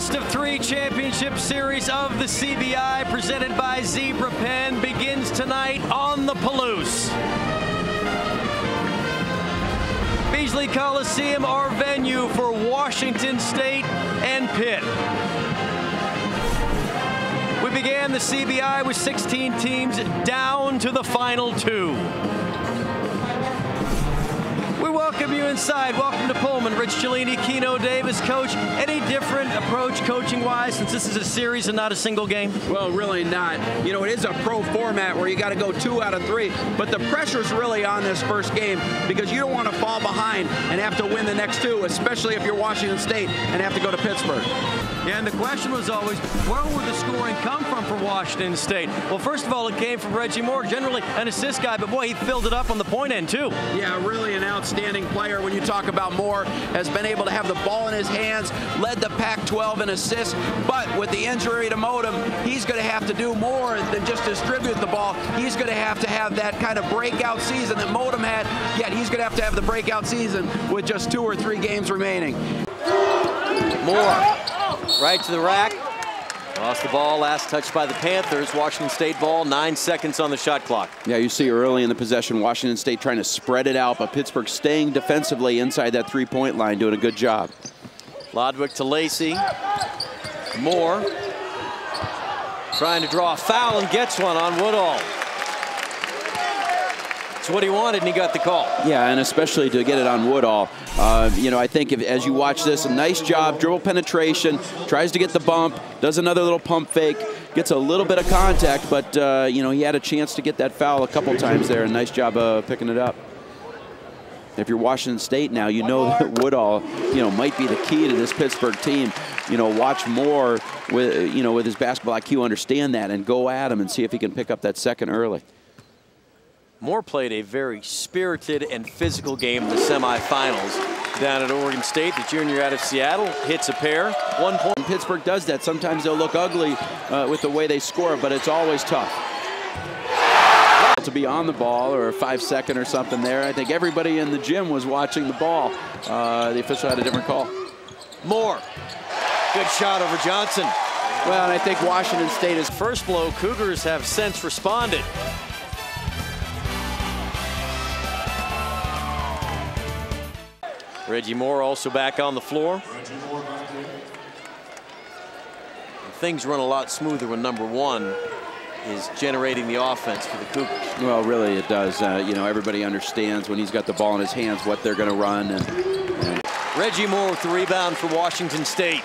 Best-of-3 championship series of the CBI, presented by Zebra Pen, begins tonight on the Palouse. Beasley Coliseum, our venue for Washington State and Pitt. We began the CBI with 16 teams down to the final 2. We welcome you inside. Welcome to Pullman. Rich Cellini, Keno Davis. Coach, any different approach coaching-wise since this is a series and not a single game? Well, really not. You know, it is a pro format where you got to go 2 out of 3, but the pressure's really on this first game because you don't want to fall behind and have to win the next 2, especially if you're Washington State and have to go to Pittsburgh. Yeah, and the question was always, where would the scoring come from for Washington State? Well, first of all, it came from Reggie Moore, generally an assist guy, but boy, he filled it up on the point end, too. Yeah, really an outstanding player when you talk about Moore. Has been able to have the ball in his hands, led the Pac-12 in assists, but with the injury to Modem, he's going to have to do more than just distribute the ball. He's going to have that kind of breakout season that Modem had, yet he's going to have the breakout season with just 2 or 3 games remaining. Moore. Right to the rack. Lost the ball, last touch by the Panthers. Washington State ball, 9 seconds on the shot clock. Yeah, you see early in the possession, Washington State trying to spread it out, but Pittsburgh staying defensively inside that 3-point line, doing a good job. Lodwick to Lacey. Moore trying to draw a foul and gets one on Woodall. It's what he wanted, and he got the call. Yeah, and especially to get it on Woodall. You know, I think as you watch this, a nice job, dribble penetration, tries to get the bump, does another little pump fake, gets a little bit of contact, but, you know, he had a chance to get that foul a couple times there, and nice job picking it up. If you're Washington State now, you know that Woodall, you know, might be the key to this Pittsburgh team. You know, watch Moore with, you know, with his basketball IQ, understand that, and go at him and see if he can pick up that second early. Moore played a very spirited and physical game in the semifinals down at Oregon State. The junior out of Seattle hits a pair. 1 point. Pittsburgh does that. Sometimes they'll look ugly with the way they score, but it's always tough. To be on the ball or a 5-second or something there. I think everybody in the gym was watching the ball. The official had a different call. Moore. Good shot over Johnson. Well, and I think Washington State is first blow. Cougars have since responded. Reggie Moore also back on the floor. Things run a lot smoother when number 1 is generating the offense for the Cougs. Well, really it does. You know, everybody understands when he's got the ball in his hands what they're going to run. And Reggie Moore with the rebound for Washington State.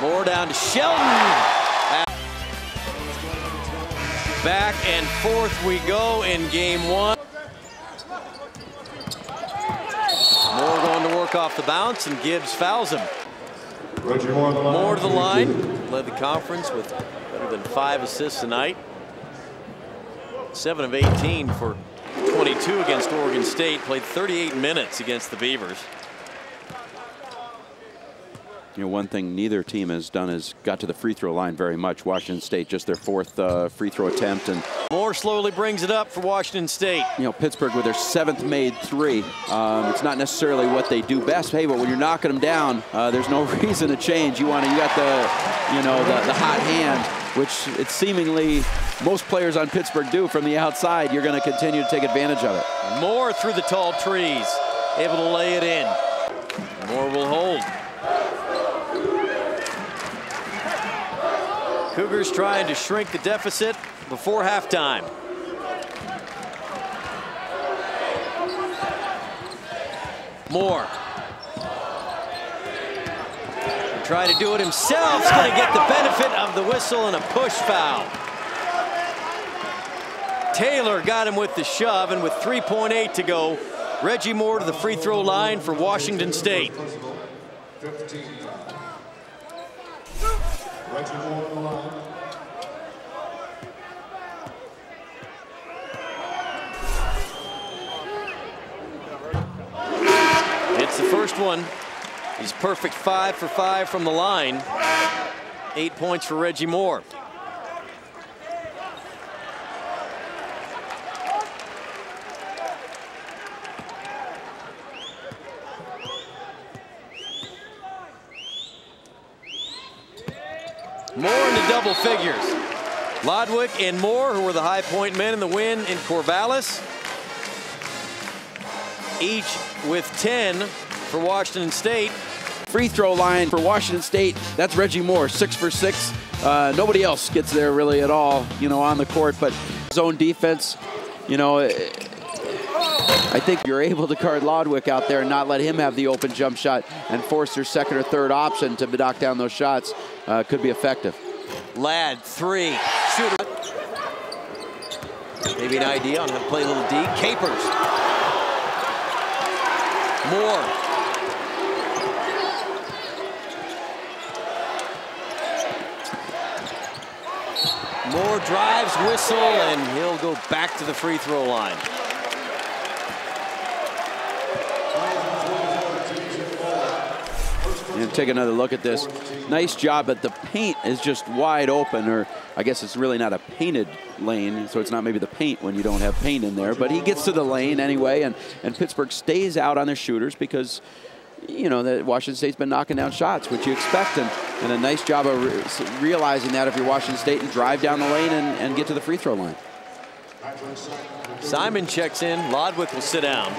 Moore down to Shelton. Back and forth we go in game 1. Moore going to work off the bounce, and Gibbs fouls him. Moore to the line. Led the conference with better than 5 assists tonight. 7 of 18 for 22 against Oregon State. Played 38 minutes against the Beavers. You know, one thing neither team has done is got to the free throw line very much. Washington State, just their 4th free throw attempt. And Moore slowly brings it up for Washington State. You know, Pittsburgh with their 7th made 3. It's not necessarily what they do best. Hey, but when you're knocking them down, there's no reason to change. You got the, you know, the hot hand, which it's seemingly most players on Pittsburgh do from the outside. You're going to continue to take advantage of it. Moore through the tall trees, able to lay it in. Moore will hold. Cougars trying to shrink the deficit before halftime. Moore. Try to do it himself. He's going to get the benefit of the whistle and a push foul. Taylor got him with the shove, and with 3.8 to go, Reggie Moore to the free throw line for Washington State. It's the first one. He's perfect 5 for 5 from the line. 8 points for Reggie Moore. double figures. Lodwick and Moore, who were the high point men in the win in Corvallis, each with 10 for Washington State. Free throw line for Washington State, that's Reggie Moore, 6 for 6. Nobody else gets there really at all, you know, on the court, but zone defense, you know, I think you're able to guard Lodwick out there and not let him have the open jump shot and force their second or third option to knock down those shots. Could be effective. Ladd, 3, shooter. Maybe an idea on how to play a little D. Capers. Moore. Moore drives, whistle, and he'll go back to the free throw line. And take another look at this. Nice job, but the paint is just wide open, or I guess it's really not a painted lane, so it's not maybe the paint when you don't have paint in there, but he gets to the lane anyway, and Pittsburgh stays out on their shooters because, you know, that Washington State's been knocking down shots, which you expect, and a nice job of realizing that if you're Washington State and drive down the lane and get to the free throw line. Simon checks in. Lodwick will sit down.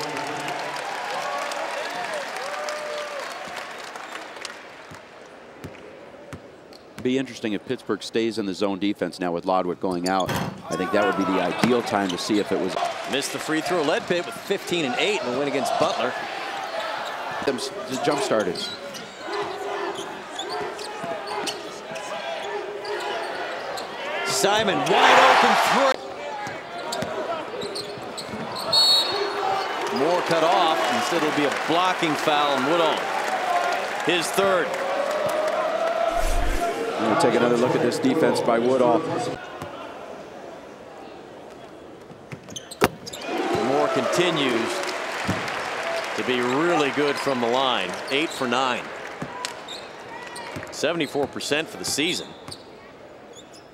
Be interesting if Pittsburgh stays in the zone defense now with Lodwick going out. I think that would be the ideal time to see if it was. Missed the free throw. Leadpitt with 15 and 8 in the win against Butler. Them jump started. Simon wide open three. Moore cut off. Instead it'll be a blocking foul on Woodall. His third. We'll take another look at this defense by Woodall. Moore continues to be really good from the line. 8 for 9. 74% for the season.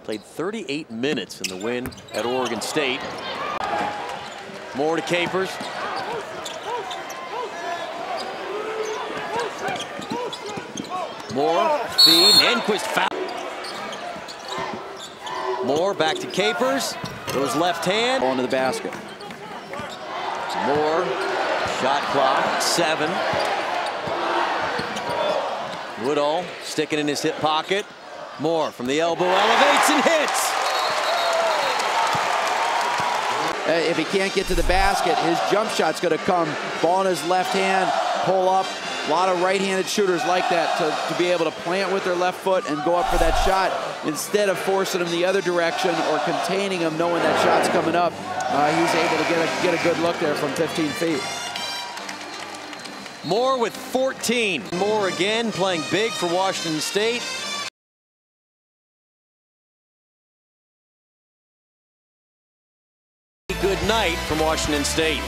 Played 38 minutes in the win at Oregon State. Moore to Capers. Moore, feed, Enquist foul. Moore back to Capers. Goes left hand. Into the basket. Moore, shot clock, 7. Woodall sticking in his hip pocket. Moore from the elbow, elevates and hits. If he can't get to the basket, his jump shot's going to come. Ball in his left hand, pull up. A lot of right-handed shooters like that to be able to plant with their left foot and go up for that shot instead of forcing him the other direction or containing him knowing that shot's coming up. He's able to get a good look there from 15 feet. Moore with 14. Moore again playing big for Washington State. Good night from Washington State.